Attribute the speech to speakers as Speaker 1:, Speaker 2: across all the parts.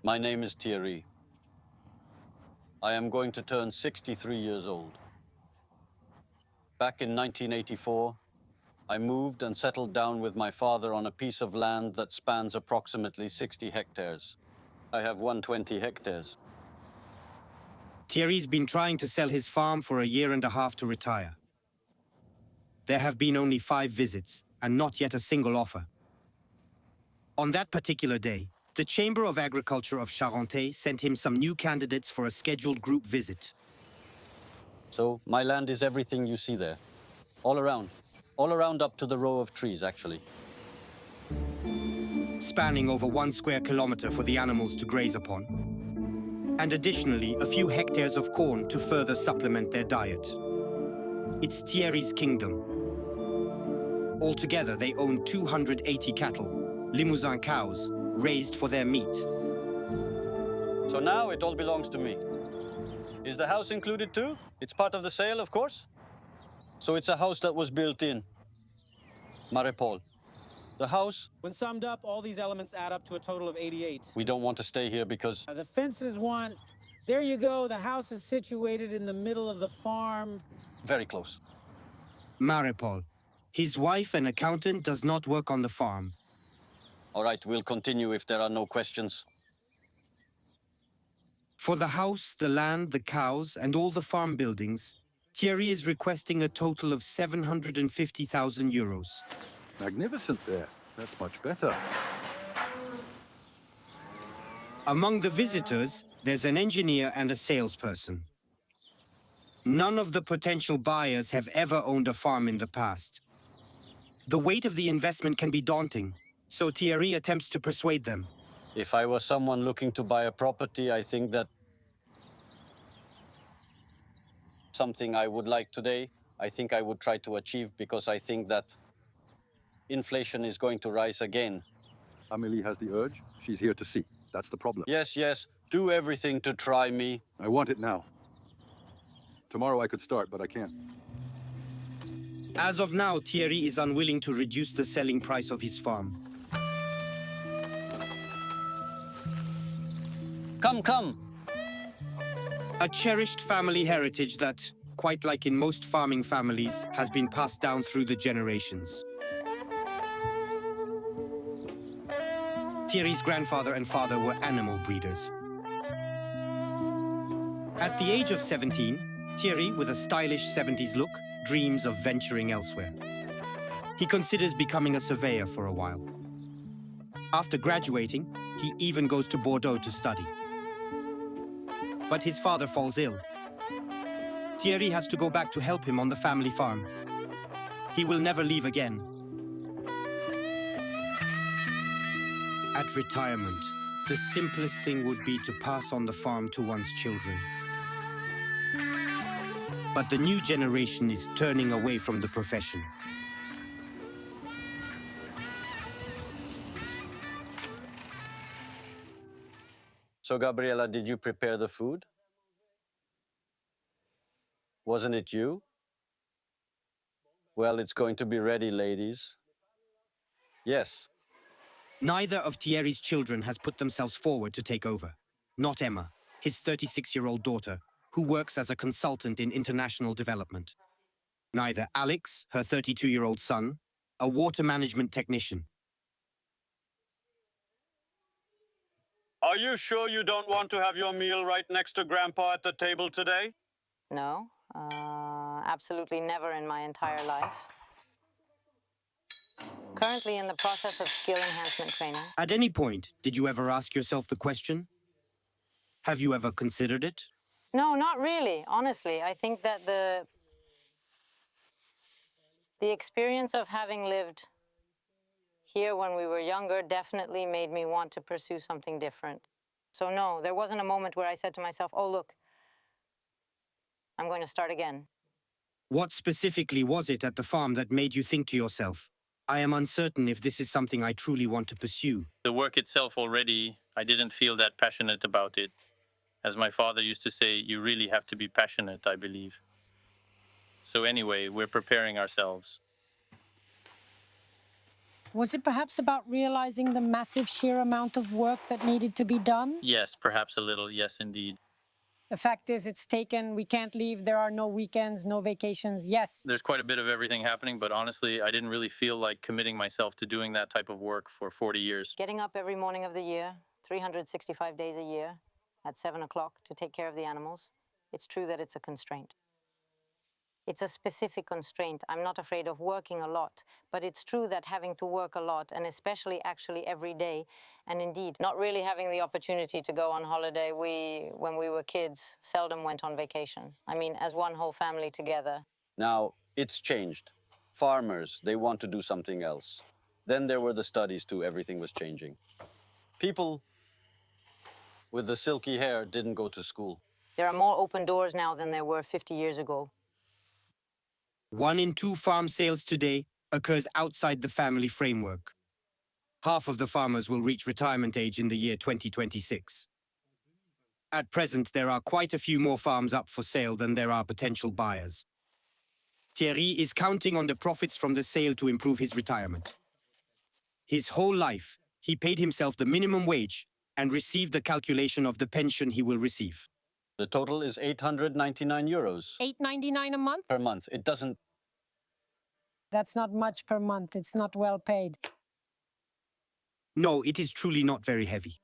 Speaker 1: My name is Thierry. I am going to turn 63 years old. Back in 1984, I moved and settled down with my father on a piece of land that spans approximately 60 hectares. I have 120 hectares.
Speaker 2: Thierry's been trying to sell his farm for a year and a half to retire. There have been only 5 visits, and not yet a single offer. On that particular day, the Chamber of Agriculture of Charente sent him some new candidates for a scheduled group visit.
Speaker 1: So my land is everything you see there. All around. All around up to the row of trees, actually.
Speaker 2: Spanning over 1 square kilometer for the animals to graze upon, and additionally a few hectares of corn to further supplement their diet. It's Thierry's kingdom. Altogether, they own 280 cattle, Limousin cows, raised for their meat.
Speaker 1: So now it all belongs to me. Is the house included too? It's part of the sale, of course. So it's a house that was built in Maripol. The house,
Speaker 3: When summed up, all these elements add up to a total of 88.
Speaker 1: we don't want to stay here because
Speaker 3: The fence is one. There you go. The house is situated in the middle of the farm.
Speaker 1: very close.
Speaker 2: Maripol. His wife, an accountant, does not work on the farm.
Speaker 1: All right, we'll continue if there are no questions.
Speaker 2: For the house, the land, the cows, and all the farm buildings, Thierry is requesting a total of 750,000 euros.
Speaker 4: Magnificent there. That's much better.
Speaker 2: Among the visitors, there's an engineer and a salesperson. None of the potential buyers have ever owned a farm in the past. The weight of the investment can be daunting, so Thierry attempts to persuade them.
Speaker 1: If I were someone looking to buy a property, I think that something I would like today, I think I would try to achieve because I think that inflation is going to rise again.
Speaker 4: Amélie has the urge. She's here to see. That's the problem.
Speaker 1: Yes, yes, do everything to try me.
Speaker 4: I want it now. Tomorrow I could start, but I can't.
Speaker 2: As of now, Thierry is unwilling to reduce the selling price of his farm.
Speaker 1: Come, come.
Speaker 2: A cherished family heritage that, quite like in most farming families, has been passed down through the generations. Thierry's grandfather and father were animal breeders. At the age of 17, Thierry, with a stylish 70s look, dreams of venturing elsewhere. He considers becoming a surveyor for a while. After graduating, he even goes to Bordeaux to study. But his father falls ill. Thierry has to go back to help him on the family farm. He will never leave again. At retirement, the simplest thing would be to pass on the farm to one's children. But the new generation is turning away from the profession.
Speaker 1: So, Gabriela, did you prepare the food? Wasn't it you? Well, it's going to be ready, ladies. Yes.
Speaker 2: Neither of Thierry's children has put themselves forward to take over. Not Emma, his 36-year-old daughter, who works as a consultant in international development. Neither Alex, her 32-year-old son, a water management technician.
Speaker 1: Are you sure you don't want to have your meal right next to Grandpa at the table today?
Speaker 5: No, absolutely never in my entire life. Currently in the process of skill enhancement training.
Speaker 2: At any point, did you ever ask yourself the question? Have you ever considered it?
Speaker 5: No, not really, honestly. I think that the experience of having lived here when we were younger definitely made me want to pursue something different. So no, there wasn't a moment where I said to myself, oh, look, I'm going to start again.
Speaker 2: What specifically was it at the farm that made you think to yourself, I am uncertain if this is something I truly want to pursue?
Speaker 6: The work itself already, I didn't feel that passionate about it. As my father used to say, you really have to be passionate, I believe. So anyway, we're preparing ourselves.
Speaker 7: Was it perhaps about realizing the massive sheer amount of work that needed to be done?
Speaker 6: Yes, perhaps a little. Yes, indeed.
Speaker 7: The fact is, it's taken, we can't leave, there are no weekends, no vacations. Yes.
Speaker 6: There's quite a bit of everything happening, but honestly, I didn't really feel like committing myself to doing that type of work for 40 years.
Speaker 5: Getting up every morning of the year, 365 days a year, at 7 o'clock to take care of the animals, it's true that it's a constraint. It's a specific constraint. I'm not afraid of working a lot, but it's true that having to work a lot, and especially actually every day, and indeed not really having the opportunity to go on holiday, when we were kids, seldom went on vacation. I mean, as one whole family together.
Speaker 1: Now, it's changed. Farmers, they want to do something else. Then there were the studies too, everything was changing. People with the silky hair didn't go to school.
Speaker 5: There are more open doors now than there were 50 years ago.
Speaker 2: 1 in 2 farm sales today occurs outside the family framework. Half of the farmers will reach retirement age in the year 2026. At present, there are quite a few more farms up for sale than there are potential buyers. Thierry is counting on the profits from the sale to improve his retirement. His whole life, he paid himself the minimum wage and received the calculation of the pension he will receive.
Speaker 1: The total is 899 euros
Speaker 7: $8.99 a month?
Speaker 1: per month. It doesn't...
Speaker 7: That's not much per month. It's not well paid.
Speaker 2: No, it is truly not very heavy.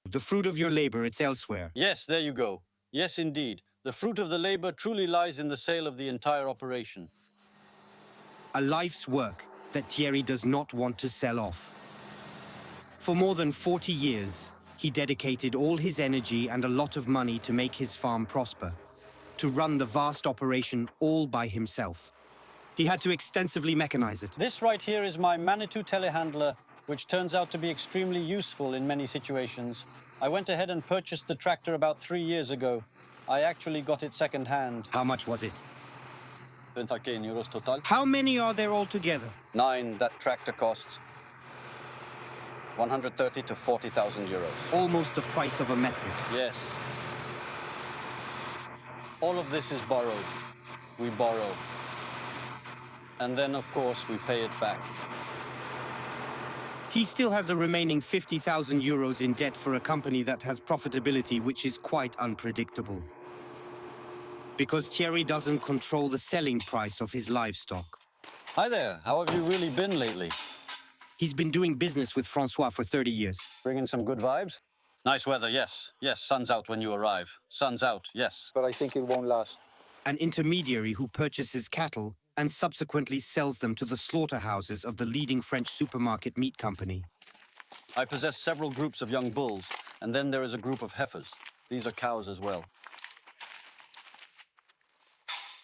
Speaker 2: The fruit of your labor, it's elsewhere.
Speaker 1: Yes, there you go. Yes, indeed. The fruit of the labor truly lies in the sale of the entire operation.
Speaker 2: A life's work that Thierry does not want to sell off. For more than 40 years, he dedicated all his energy and a lot of money to make his farm prosper, to run the vast operation all by himself. He had to extensively mechanize it.
Speaker 1: This right here is my Manitou telehandler, which turns out to be extremely useful in many situations. I went ahead and purchased the tractor about 3 years ago. I actually got it second-hand.
Speaker 2: How much was it?
Speaker 1: 21 euros total.
Speaker 2: How many are there altogether?
Speaker 1: 9, that tractor costs 130 to 40,000 euros.
Speaker 2: Almost the price of a metric.
Speaker 1: Yes. All of this is borrowed. We borrow. And then, of course, we pay it back.
Speaker 2: He still has a remaining 50,000 euros in debt for a company that has profitability which is quite unpredictable. Because Thierry doesn't control the selling price of his livestock.
Speaker 1: Hi there. How have you really been lately?
Speaker 2: He's been doing business with Francois for 30 years.
Speaker 1: Bringing some good vibes? Nice weather, yes. Yes, sun's out when you arrive. Sun's out, yes.
Speaker 8: But I think it won't last.
Speaker 2: An intermediary who purchases cattle and subsequently sells them to the slaughterhouses of the leading French supermarket meat company.
Speaker 1: I possess several groups of young bulls, and then there is a group of heifers. These are cows as well.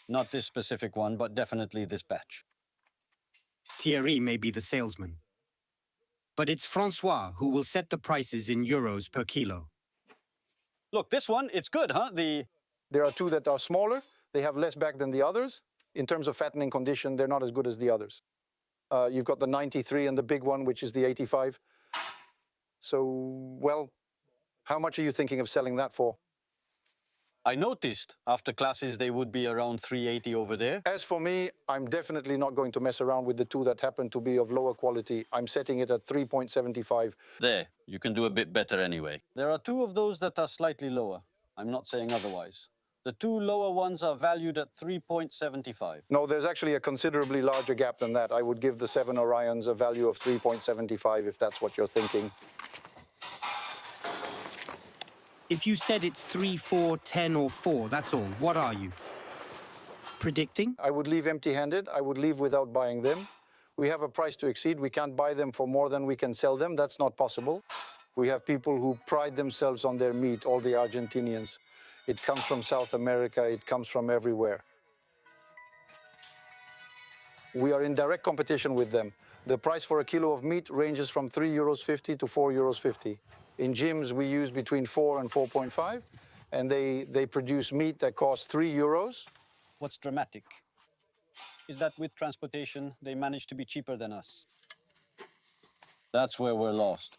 Speaker 1: Not this specific one, but definitely this batch.
Speaker 2: Thierry may be the salesman. But it's Francois who will set the prices in euros per kilo.
Speaker 1: Look, this one, it's good, huh?
Speaker 8: There are 2 that are smaller. They have less back than the others. In terms of fattening condition, they're not as good as the others. You've got the 93 and the big one, which is the 85. So, well, how much are you thinking of selling that for?
Speaker 1: I noticed after classes they would be around 380 over there.
Speaker 8: As for me, I'm definitely not going to mess around with the 2 that happen to be of lower quality. I'm setting it at 3.75.
Speaker 1: There, you can do a bit better anyway. There are 2 of those that are slightly lower. I'm not saying otherwise. The 2 lower ones are valued at 3.75.
Speaker 8: No, there's actually a considerably larger gap than that. I would give the 7 Orions a value of 3.75 if that's what you're thinking.
Speaker 2: If you said it's 3, 4, 10 or 4, that's all, what are you? Predicting?
Speaker 8: I would leave empty-handed. I would leave without buying them. We have a price to exceed. We can't buy them for more than we can sell them. That's not possible. We have people who pride themselves on their meat, all the Argentinians. It comes from South America. It comes from everywhere. We are in direct competition with them. The price for a kilo of meat ranges from 3.50 euros to 4.50 euros. In gyms, we use between 4 and 4.5, and they produce meat that costs 3 euros.
Speaker 1: What's dramatic is that with transportation, they manage to be cheaper than us. That's where we're lost.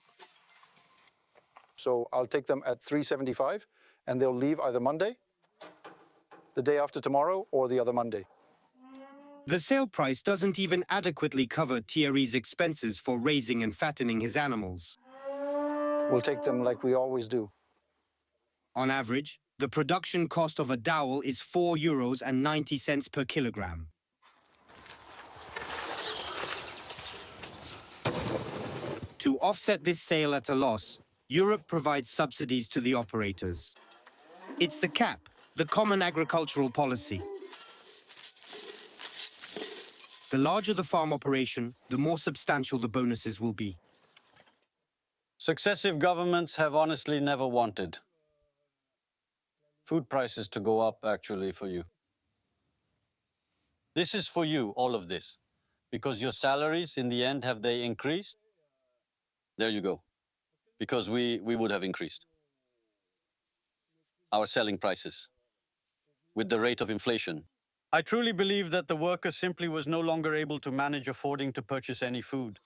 Speaker 8: So I'll take them at 3.75, and they'll leave either Monday, the day after tomorrow, or the other Monday.
Speaker 2: The sale price doesn't even adequately cover Thierry's expenses for raising and fattening his animals.
Speaker 8: We'll take them like we always do.
Speaker 2: On average, the production cost of a dowel is €4.90 per kilogram. To offset this sale at a loss, Europe provides subsidies to the operators. It's the CAP, the Common Agricultural Policy. The larger the farm operation, the more substantial the bonuses will be.
Speaker 1: Successive governments have honestly never wanted food prices to go up, actually, for you. This is for you, all of this, because your salaries, in the end, have they increased? There you go, because we would have increased our selling prices with the rate of inflation. I truly believe that the worker simply was no longer able to manage affording to purchase any food.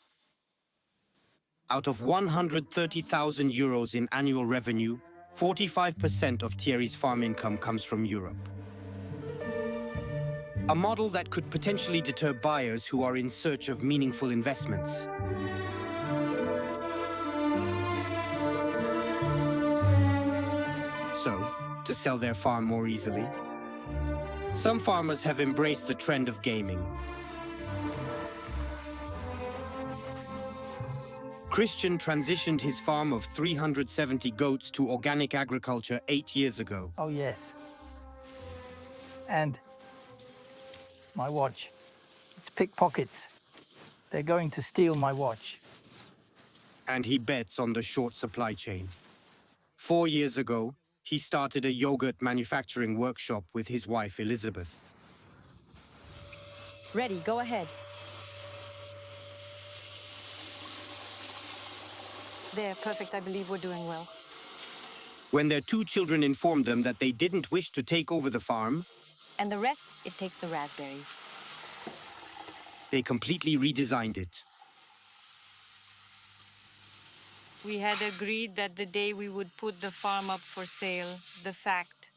Speaker 2: Out of €130,000 in annual revenue, 45% of Thierry's farm income comes from Europe. A model that could potentially deter buyers who are in search of meaningful investments. So, to sell their farm more easily, some farmers have embraced the trend of gaming. Christian transitioned his farm of 370 goats to organic agriculture 8 years ago.
Speaker 9: Oh, yes. And my watch. It's pickpockets. They're going to steal my watch.
Speaker 2: And he bets on the short supply chain. 4 years ago, he started a yogurt manufacturing workshop with his wife, Elizabeth.
Speaker 10: Ready, go ahead. There, perfect. I believe we're doing well.
Speaker 2: When their 2 children informed them that they didn't wish to take over the farm,
Speaker 10: And the rest, it takes the raspberry.
Speaker 2: they completely redesigned it.
Speaker 10: We had agreed that the day we would put the farm up for sale, the fact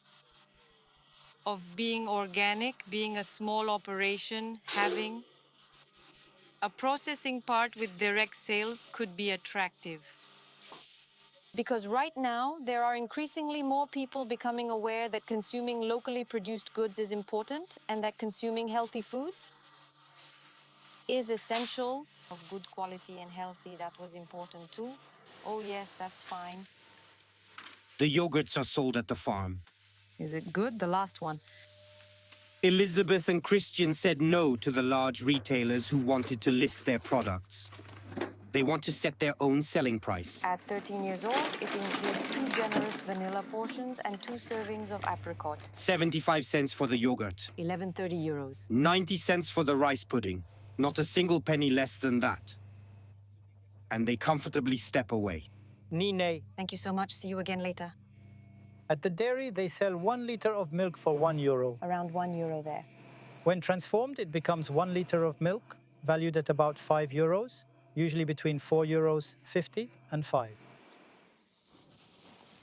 Speaker 10: of being organic, being a small operation, having a processing part with direct sales could be attractive. Because right now, there are increasingly more people becoming aware that consuming locally produced goods is important and that consuming healthy foods is essential. Of good quality and healthy, that was important too. Oh yes, that's fine.
Speaker 2: The yogurts are sold at the farm.
Speaker 10: Is it good? The last one.
Speaker 2: Elizabeth and Christian said no to the large retailers who wanted to list their products. They want to set their own selling price.
Speaker 10: At 13 years old, it includes 2 generous vanilla portions and 2 servings of apricot.
Speaker 2: 75 cents for the yogurt.
Speaker 10: 11.30 euros.
Speaker 2: 90 cents for the rice pudding. Not a single penny less than that. And they comfortably step away.
Speaker 9: Nine.
Speaker 10: Thank you so much. See you again later.
Speaker 9: At the dairy, they sell 1 liter of milk for €1.
Speaker 10: Around €1 there.
Speaker 9: When transformed, it becomes 1 liter of milk, valued at about €5, usually between €4.50 and €5.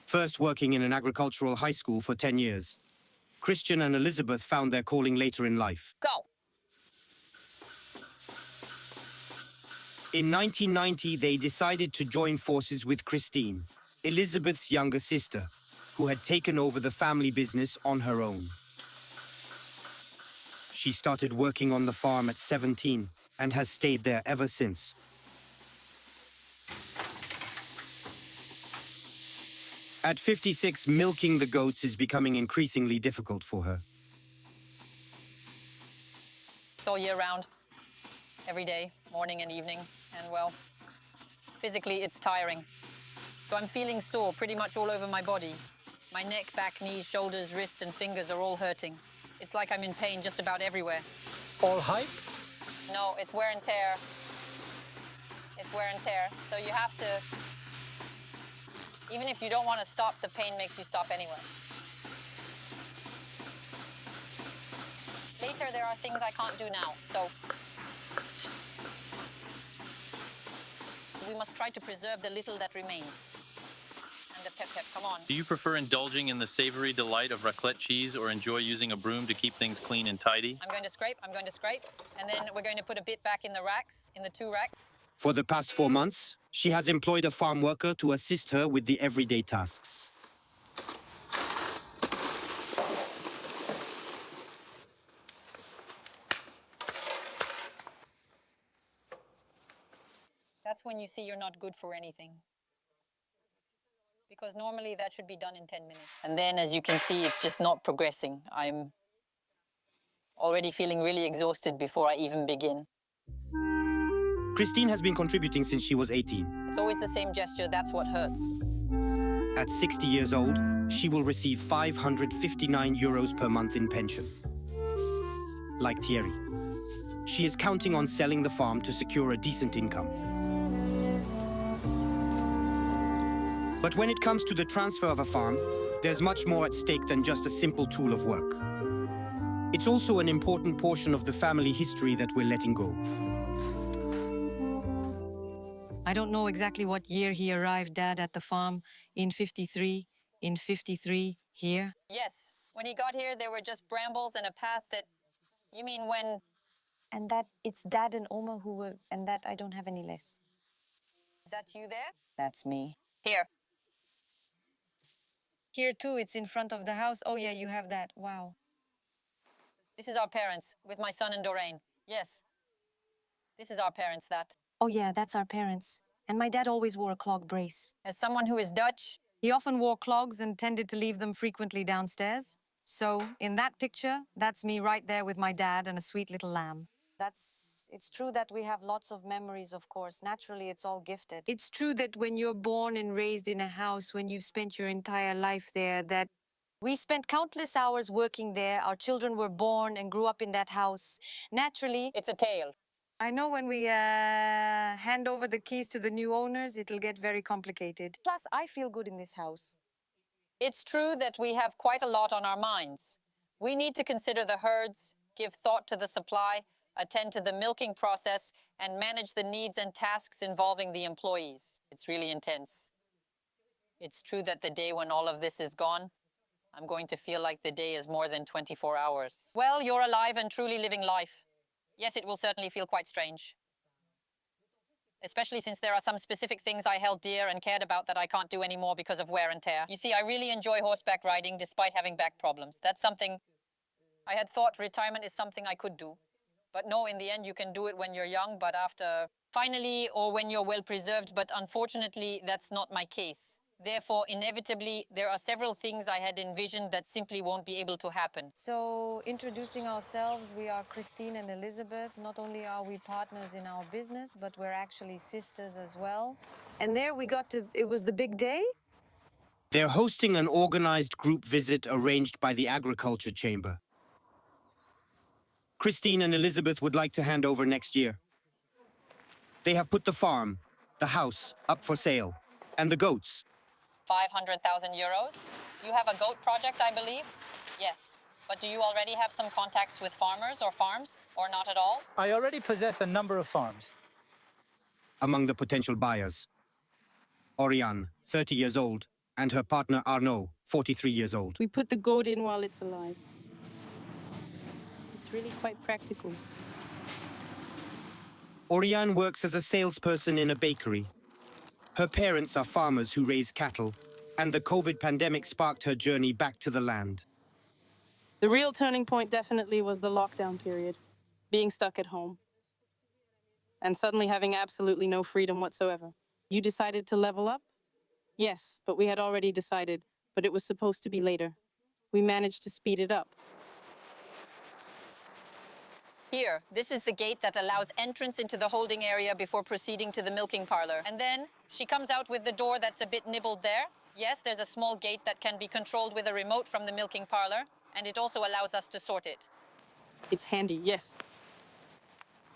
Speaker 2: First working in an agricultural high school for 10 years, Christian and Elizabeth found their calling later in life.
Speaker 10: Go!
Speaker 2: In 1990, they decided to join forces with Christine, Elizabeth's younger sister, who had taken over the family business on her own. She started working on the farm at 17 and has stayed there ever since. At 56, milking the goats is becoming increasingly difficult for her.
Speaker 11: It's all year round, every day, morning and evening, and well, physically it's tiring. So I'm feeling sore pretty much all over my body. My neck, back, knees, shoulders, wrists and fingers are all hurting. It's like I'm in pain just about everywhere.
Speaker 9: All hype?
Speaker 11: No, it's wear and tear. It's wear and tear. So you have to, even if you don't want to stop, the pain makes you stop anyway. Later, there are things I can't do now, so we must try to preserve the little that remains. And the pep, come on.
Speaker 6: Do you prefer indulging in the savory delight of raclette cheese or enjoy using a broom to keep things clean and tidy?
Speaker 11: I'm going to scrape, and then we're going to put a bit back in the racks, in the 2 racks.
Speaker 2: For the past 4 months, she has employed a farm worker to assist her with the everyday tasks.
Speaker 11: That's when you see you're not good for anything. Because normally that should be done in 10 minutes. And then, as you can see, it's just not progressing. I'm already feeling really exhausted before I even begin.
Speaker 2: Christine has been contributing since she was 18.
Speaker 11: It's always the same gesture, that's what hurts.
Speaker 2: At 60 years old, she will receive 559 euros per month in pension. Like Thierry, she is counting on selling the farm to secure a decent income. But when it comes to the transfer of a farm, there's much more at stake than just a simple tool of work. It's also an important portion of the family history that we're letting go.
Speaker 10: I don't know exactly what year he arrived, Dad, at the farm. In 53, here.
Speaker 11: Yes, when he got here, there were just brambles and a path that... You mean when...
Speaker 10: And that it's Dad and Oma who were... And that I don't have any less.
Speaker 11: Is that you there?
Speaker 10: That's me.
Speaker 11: Here.
Speaker 10: Here too, it's in front of the house. Oh yeah, you have that. Wow.
Speaker 11: This is our parents, with my son and Doreen. Yes. This is our parents, that.
Speaker 10: Oh yeah, that's our parents. And my dad always wore a clog brace.
Speaker 11: As someone who is Dutch,
Speaker 10: He often wore clogs and tended to leave them frequently downstairs. So, in that picture, that's me right there with my dad and a sweet little lamb. It's true that we have lots of memories, of course. Naturally, it's all gifted. It's true that when you're born and raised in a house, when you've spent your entire life there, that we spent countless hours working there. Our children were born and grew up in that house. Naturally,
Speaker 11: it's a tale.
Speaker 10: I know when we hand over the keys to the new owners, it'll get very complicated. Plus, I feel good in this house.
Speaker 11: It's true that we have quite a lot on our minds. We need to consider the herds, give thought to the supply, attend to the milking process, and manage the needs and tasks involving the employees. It's really intense. It's true that the day when all of this is gone, I'm going to feel like the day is more than 24 hours. Well, you're alive and truly living life. Yes, it will certainly feel quite strange. Especially since there are some specific things I held dear and cared about that I can't do anymore because of wear and tear. You see, I really enjoy horseback riding despite having back problems. That's something I had thought retirement is something I could do. But no, in the end, you can do it when you're young, but after... Finally, or when you're well preserved, but unfortunately, that's not my case. Therefore, inevitably, there are several things I had envisioned that simply won't be able to happen.
Speaker 10: So, introducing ourselves, we are Christine and Elizabeth. Not only are we partners in our business, but we're actually sisters as well. And there we got to... It was the big day?
Speaker 2: They're hosting an organized group visit arranged by the Agriculture Chamber. Christine and Elizabeth would like to hand over next year. They have put the farm, the house, up for sale, and the goats.
Speaker 11: 500,000 euros? You have a goat project, I believe? Yes. But do you already have some contacts with farmers or farms, or not at all?
Speaker 9: I already possess a number of farms.
Speaker 2: Among the potential buyers, Oriane, 30 years old, and her partner Arnaud, 43 years old.
Speaker 12: We put the goat in while it's alive. It's really quite practical.
Speaker 2: Oriane works as a salesperson in a bakery. Her parents are farmers who raise cattle, and the COVID pandemic sparked her journey back to the land.
Speaker 12: The real turning point definitely was the lockdown period, being stuck at home, and suddenly having absolutely no freedom whatsoever. You decided to level up? Yes, but we had already decided, but it was supposed to be later. We managed to speed it up.
Speaker 11: Here, this is the gate that allows entrance into the holding area before proceeding to the milking parlor. And then she comes out with the door that's a bit nibbled there. Yes, there's a small gate that can be controlled with a remote from the milking parlor, and it also allows us to sort it.
Speaker 12: It's handy, yes,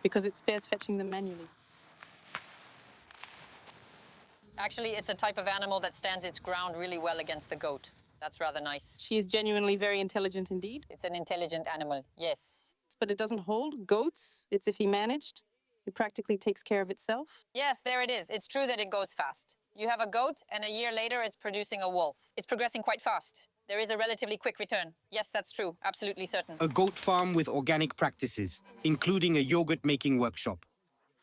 Speaker 12: because it spares fetching them manually.
Speaker 11: Actually, it's a type of animal that stands its ground really well against the goat. That's rather nice.
Speaker 12: She is genuinely very intelligent indeed.
Speaker 11: It's an intelligent animal, yes.
Speaker 12: But it doesn't hold goats. It's if he managed. It practically takes care of itself.
Speaker 11: Yes, there it is. It's true that it goes fast. You have a goat, and a year later it's producing a wolf. It's progressing quite fast. There is a relatively quick return. Yes, that's true. Absolutely certain.
Speaker 2: A goat farm with organic practices, including a yogurt-making workshop.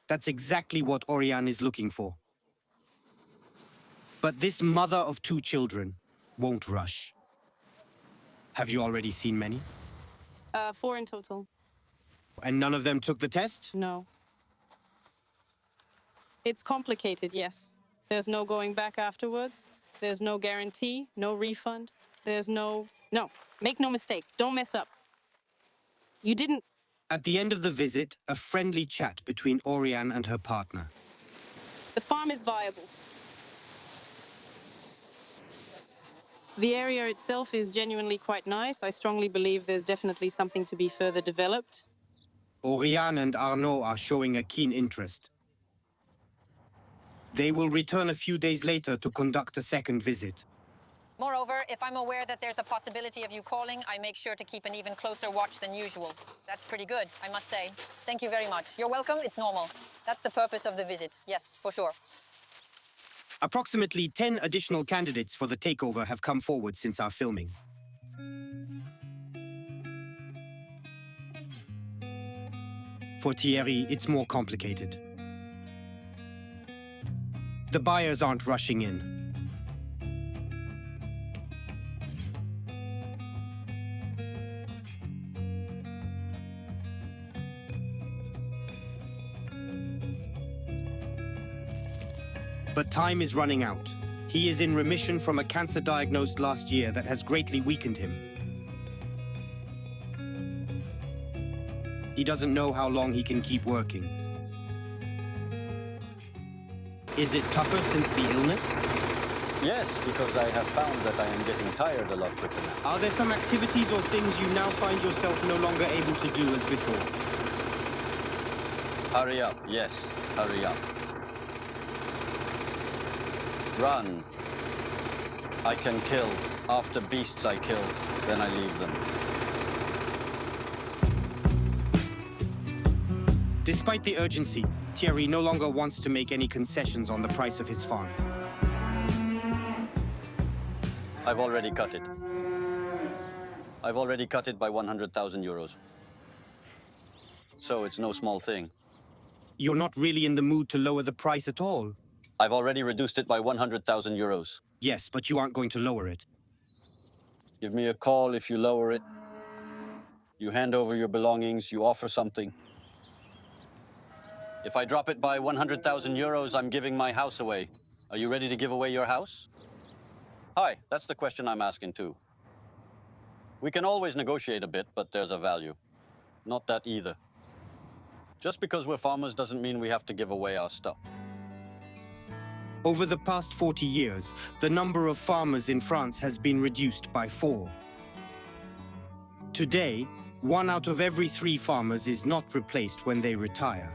Speaker 2: That's exactly what Oriane is looking for. But this mother of 2 children won't rush. Have you already seen many?
Speaker 12: 4 in total.
Speaker 2: And none of them took the test?
Speaker 12: No. It's complicated, yes. There's no going back afterwards. There's no guarantee, no refund. There's no... No, make no mistake. Don't mess up. You didn't...
Speaker 2: At the end of the visit, a friendly chat between Oriane and her partner.
Speaker 12: The farm is viable. The area itself is genuinely quite nice. I strongly believe there's definitely something to be further developed.
Speaker 2: Oriane and Arnaud are showing a keen interest. They will return a few days later to conduct a second visit.
Speaker 11: Moreover, if I'm aware that there's a possibility of you calling, I make sure to keep an even closer watch than usual. That's pretty good, I must say. Thank you very much. You're welcome, it's normal. That's the purpose of the visit. Yes, for sure.
Speaker 2: Approximately 10 additional candidates for the takeover have come forward since our filming. For Thierry, it's more complicated. The buyers aren't rushing in. But time is running out. He is in remission from a cancer diagnosed last year that has greatly weakened him. He doesn't know how long he can keep working. Is it tougher since the illness?
Speaker 1: Yes, because I have found that I am getting tired a lot quicker now.
Speaker 2: Are there some activities or things you now find yourself no longer able to do as before?
Speaker 1: Hurry up, yes, hurry up. Run. I can kill. After beasts I kill, then I leave them.
Speaker 2: Despite the urgency, Thierry no longer wants to make any concessions on the price of his farm.
Speaker 1: I've already cut it. I've already cut it by 100,000 euros. So it's no small thing.
Speaker 2: You're not really in the mood to lower the price at all.
Speaker 1: I've already reduced it by 100,000 euros.
Speaker 2: Yes, but you aren't going to lower it.
Speaker 1: Give me a call if you lower it. You hand over your belongings, you offer something. If I drop it by 100,000 euros, I'm giving my house away. Are you ready to give away your house? Hi, that's the question I'm asking too. We can always negotiate a bit, but there's a value. Not that either. Just because we're farmers doesn't mean we have to give away our stuff.
Speaker 2: Over the past 40 years, the number of farmers in France has been reduced by 4. Today, 1 out of every 3 farmers is not replaced when they retire.